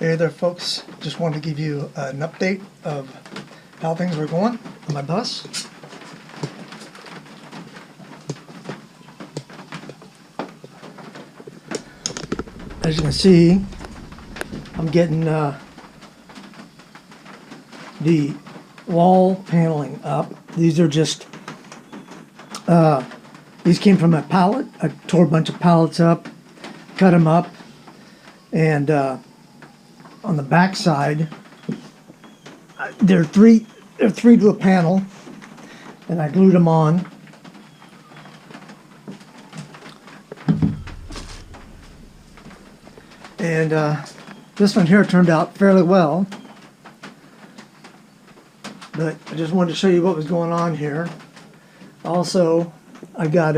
Hey there folks, just wanted to give you an update of how things were going on my bus. As you can see, I'm getting the wall paneling up. These are just, these came from a pallet. I tore a bunch of pallets up, cut them up, and on the back side, they're three to a panel, and I glued them on. And this one here turned out fairly well, but I just wanted to show you what was going on here. Also, I got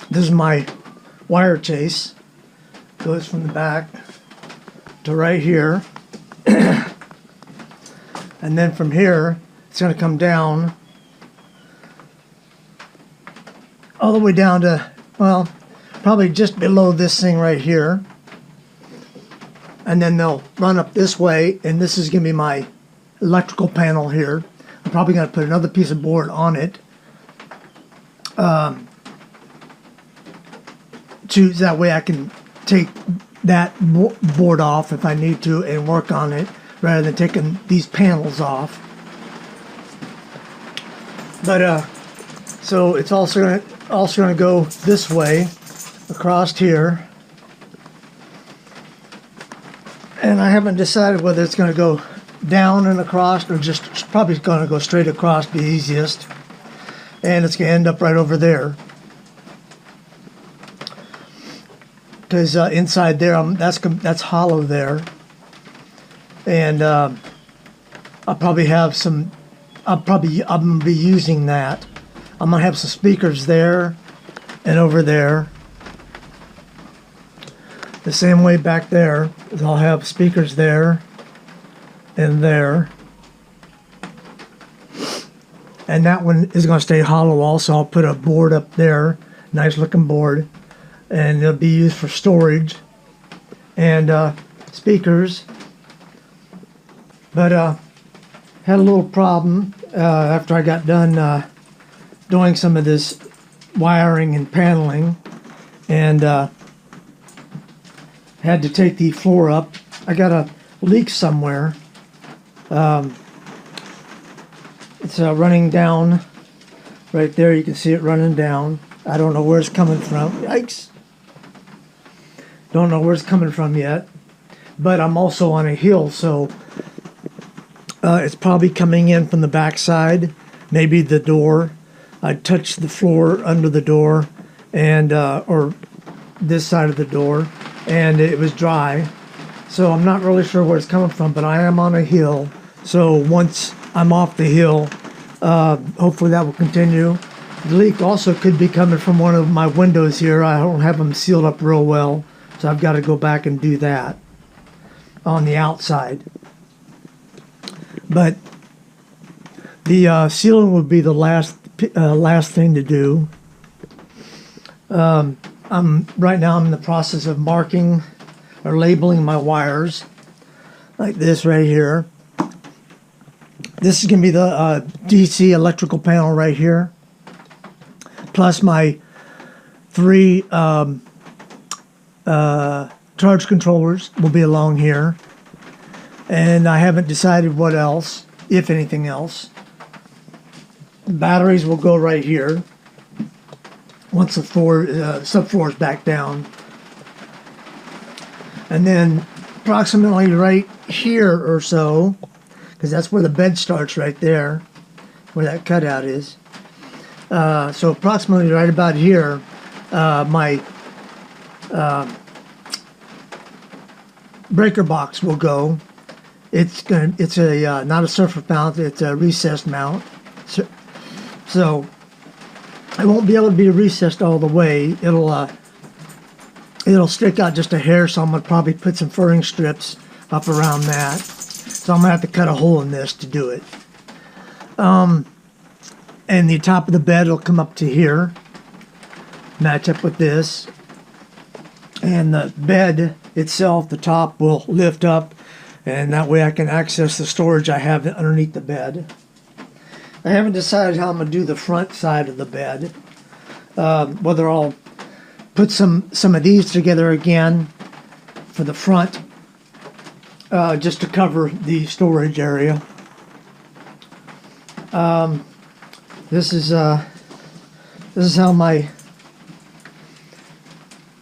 this is my wire chase. Goes from the back to right here, and then from here it's going to come down all the way down to, well, probably just below this thing right here, and then they'll run up this way, and this is going to be my electrical panel here. I'm probably going to put another piece of board on it, that way I can take that board off if I need to and work on it rather than taking these panels off. But so it's also going to go this way across here, and I haven't decided whether it's going to go down and across or just probably going to go straight across, the easiest, and it's going to end up right over there. Because inside there, that's hollow there, and I'll probably have some. I'm gonna be using that. I'm gonna have some speakers there and over there. The same way back there, I'll have speakers there and there, and that one is gonna stay hollow. Also, I'll put a board up there, nice looking board, and it'll be used for storage and speakers. But had a little problem after I got done doing some of this wiring and paneling, and had to take the floor up. I got a leak somewhere. It's running down right there. You can see it running down. I don't know where it's coming from. Yikes. Don't know where it's coming from yet, but I'm also on a hill, so it's probably coming in from the back side, maybe the door. I touched the floor under the door, and or this side of the door, and it was dry, so I'm not really sure where it's coming from, but I am on a hill, so once I'm off the hill, hopefully that will continue. The leak also could be coming from one of my windows here. I don't have them sealed up real well, so I've got to go back and do that on the outside. But the sealing would be the last thing to do. Right now I'm in the process of marking or labeling my wires, like this right here. This is going to be the DC electrical panel right here, plus my 3 charge controllers will be along here, and I haven't decided what else, if anything else. The batteries will go right here once the subfloor is back down, and then approximately right here or so, because that's where the bed starts, right there where that cutout is, so approximately right about here, my breaker box will go. It's a not a surface mount, it's a recessed mount, so it won't be able to be recessed all the way. It'll stick out just a hair, so I'm going to probably put some furring strips up around that, so I'm going to have to cut a hole in this to do it. And the top of the bed will come up to here, match up with this, and the bed itself, the top will lift up, and that way I can access the storage I have underneath the bed. I haven't decided how I'm going to do the front side of the bed. Whether I'll put some of these together again for the front, just to cover the storage area. This is how my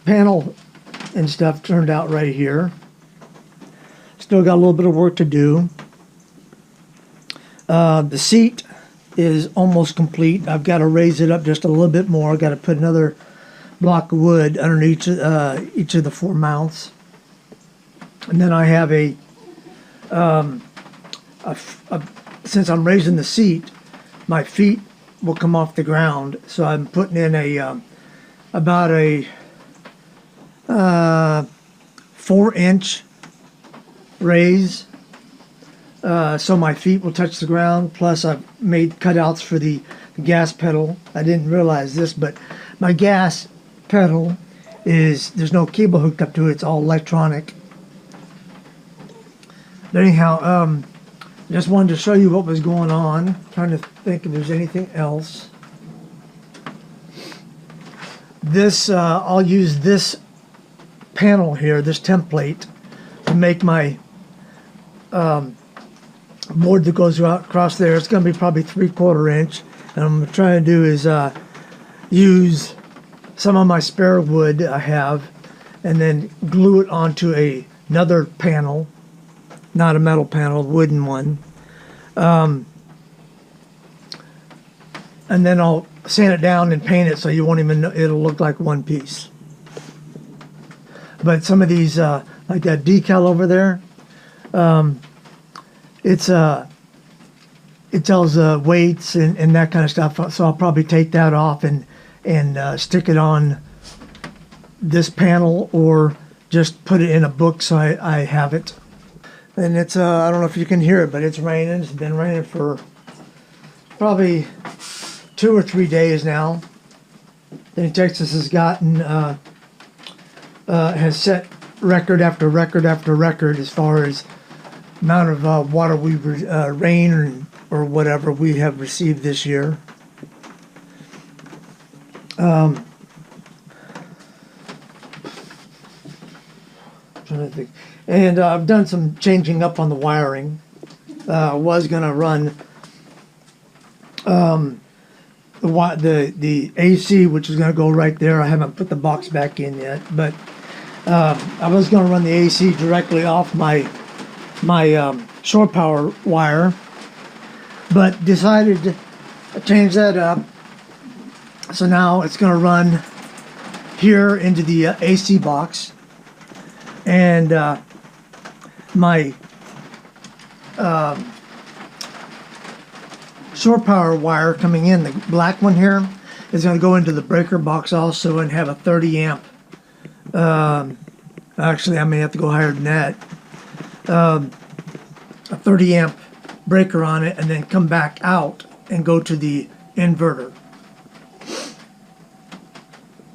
panel and stuff turned out right here. Still got a little bit of work to do. The seat is almost complete. I've got to raise it up just a little bit more. I've got to put another block of wood underneath each of the 4 mounts. And then I have since I'm raising the seat, my feet will come off the ground. So I'm putting in about a 4-inch raise, so my feet will touch the ground. Plus I've made cutouts for the gas pedal. I didn't realize this, but my gas pedal there's no cable hooked up to it. It's all electronic. But anyhow, just wanted to show you what was going on. Trying to think if there's anything else. This I'll use this panel here, this template, to make my board that goes across there. It's going to be probably 3/4 inch, and what I'm trying to do is use some of my spare wood I have and then glue it onto another panel, not a metal panel, wooden one, and then I'll sand it down and paint it so you won't even know, it'll look like one piece. But some of these, like that decal over there, it tells weights and that kind of stuff. So I'll probably take that off and stick it on this panel, or just put it in a book so I have it. And it's I don't know if you can hear it, but it's raining. It's been raining for probably 2 or 3 days now. Then Texas has gotten has set record after record after record as far as amount of water rain or whatever we have received this year. Trying to think. And I've done some changing up on the wiring. I was going to run the AC, which is going to go right there. I haven't put the box back in yet, but I was going to run the AC directly off my shore power wire, but decided to change that up. So now it's going to run here into the AC box, and my shore power wire coming in, the black one here, is going to go into the breaker box also and have a 30 amp. Actually, I may have to go higher than that. A 30 amp breaker on it, and then come back out and go to the inverter.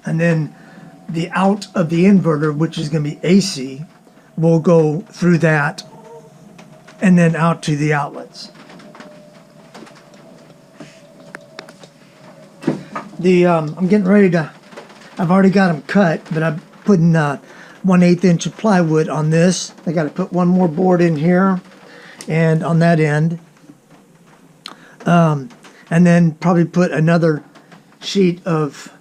And then the out of the inverter, which is going to be AC, will go through that and then out to the outlets. I'm getting ready to, I've already got them cut, but I'm putting 1/8 inch of plywood on this. I got to put one more board in here and on that end, and then probably put another sheet of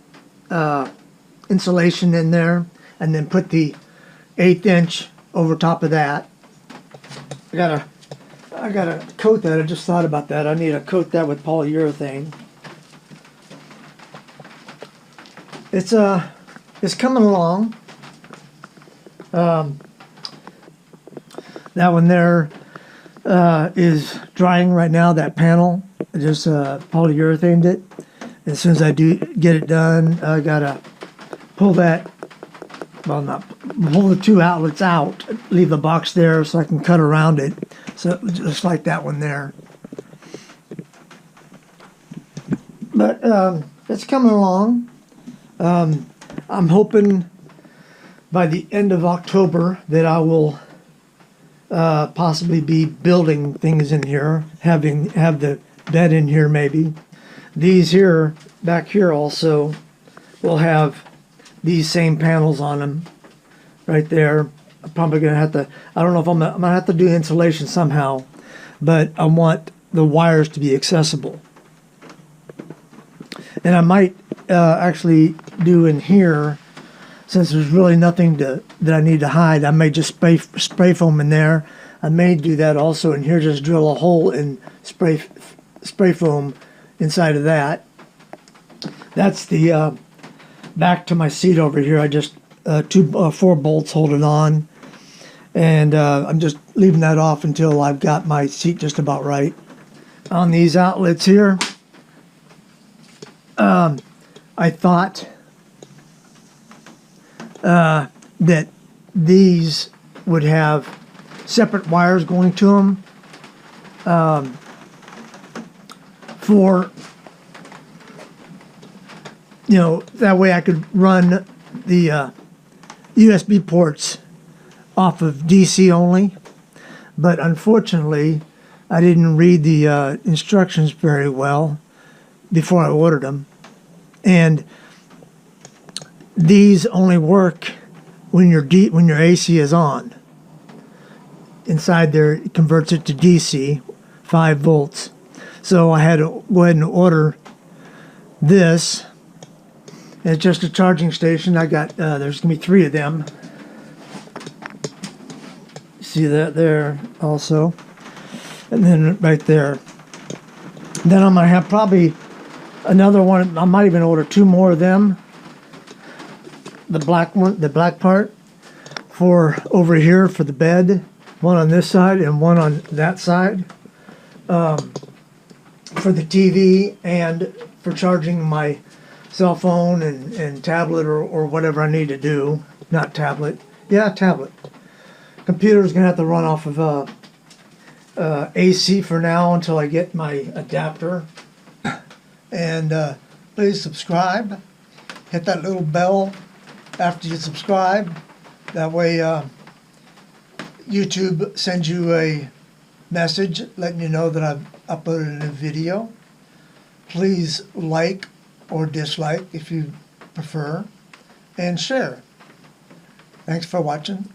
insulation in there, and then put the 1/8 inch over top of that. I gotta coat that. I just thought about that. I need to coat that with polyurethane. It's coming along. That one there is drying right now. That panel, I just polyurethaned it. As soon as I do get it done, I gotta pull that. Well, not pull the 2 outlets out. Leave the box there so I can cut around it. So just like that one there. But it's coming along. I'm hoping by the end of October that I will possibly be building things in here, have the bed in here maybe. These here, back here also, will have these same panels on them right there. I'm probably gonna have to, I don't know if I'm gonna have to do insulation somehow, but I want the wires to be accessible. And I might actually do in here, since there's really nothing that I need to hide, I may just spray foam in there. I may do that also in here, just drill a hole and spray foam inside of that. That's the back to my seat over here. I just 4 bolts hold it on, and I'm just leaving that off until I've got my seat just about right. On these outlets here, I thought that these would have separate wires going to them for, you know, that way I could run the USB ports off of DC only. But unfortunately, I didn't read the instructions very well before I ordered them. And these only work when your AC is on. Inside there, it converts it to DC, 5 volts. So I had to go ahead and order this. It's just a charging station. I got, there's going to be 3 of them. See that there also. And then right there. Then I'm going to have probably another one. I might even order 2 more of them. The black one, the black part, for over here for the bed. One on this side and one on that side. For the TV and for charging my cell phone and tablet or whatever I need to do. Not tablet. Yeah, tablet. Computer's going to have to run off of AC for now until I get my adapter. And please subscribe. Hit that little bell after you subscribe. That way YouTube sends you a message letting you know that I've uploaded a new video. Please like or dislike if you prefer, and share. Thanks for watching.